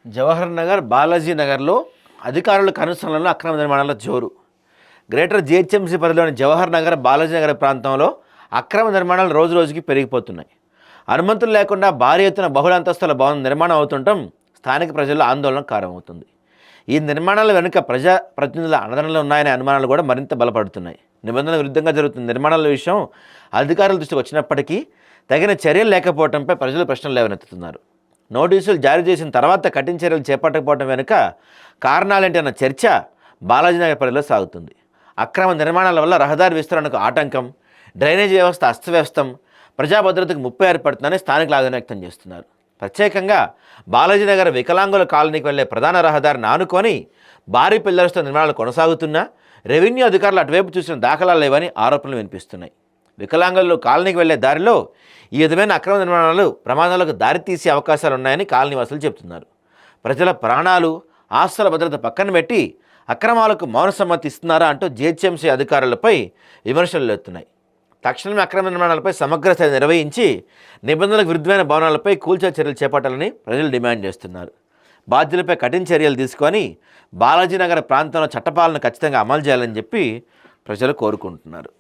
జవహర్ నగర్, బాలాజీ నగర్లో అధికారుల కనుసన్నలలో అక్రమ నిర్మాణాల జోరు. గ్రేటర్ జిహెచ్ఎంసీ పరిధిలోని జవహర్ నగర్, బాలాజీ నగర్ ప్రాంతంలో అక్రమ నిర్మాణాలు రోజు రోజుకి పెరిగిపోతున్నాయి. అనుమతులు లేకుండా భారీ ఎత్తున బహుళ అంతస్తుల భవనం నిర్మాణం అవుతుండటం స్థానిక ప్రజల్లో ఆందోళన కారణమవుతుంది. ఈ నిర్మాణాల వెనుక ప్రజా ప్రతినిధుల ఆందోళనలు ఉన్నాయనే అనుమానాలు కూడా మరింత బలపడుతున్నాయి. నిబంధనల విరుద్ధంగా జరుగుతున్న నిర్మాణాల విషయం అధికారుల దృష్టికి వచ్చినప్పటికీ తగిన చర్యలు లేకపోవడంపై ప్రజలు ప్రశ్నలు లేవనెత్తుతున్నారు. నోటీసులు జారీ చేసిన తర్వాత కఠిన చర్యలు చేపట్టకపోవడం వెనుక కారణాలేంటన్న చర్చ బాలాజీనగర్ పరిధిలో సాగుతుంది. అక్రమ నిర్మాణాల వల్ల రహదారి విస్తరణకు ఆటంకం, డ్రైనేజీ వ్యవస్థ అస్తవ్యస్తం, ప్రజా భద్రతకు ముప్పు ఏర్పడుతుందని స్థానికులు ఆందోళన వ్యక్తం చేస్తున్నారు. ప్రత్యేకంగా బాలాజీనగర్ వికలాంగుల కాలనీకి వెళ్లే ప్రధాన రహదారిని ఆనుకొని భారీ పిల్లర్స్తో నిర్మాణాలు కొనసాగుతున్నా రెవెన్యూ అధికారులు అటువైపు చూసిన దాఖలాలు లేవని ఆరోపణలు వినిపిస్తున్నాయి. వికలాంగులు కాలనీకి వెళ్లే దారిలో ఈ విధమైన అక్రమ నిర్మాణాలు ప్రమాదాలకు దారితీసే అవకాశాలు ఉన్నాయని కాలనీవాసులు చెబుతున్నారు. ప్రజల ప్రాణాలు, ఆస్తుల భద్రత పక్కన పెట్టి అక్రమాలకు మౌన సమ్మతి ఇస్తున్నారా అంటూ జిహెచ్ఎంసీ అధికారులపై విమర్శలు ఎత్తున్నాయి. తక్షణమే అక్రమ నిర్మాణాలపై సమగ్ర స్థాయి నిర్వహించి నిబంధనలకు విరుద్ధమైన భవనాలపై కూల్చే చర్యలు చేపట్టాలని ప్రజలు డిమాండ్ చేస్తున్నారు. బాధ్యులపై కఠిన చర్యలు తీసుకొని బాలాజీనగర్ ప్రాంతంలో చట్టపాలన ఖచ్చితంగా అమలు చేయాలని చెప్పి ప్రజలు కోరుకుంటున్నారు.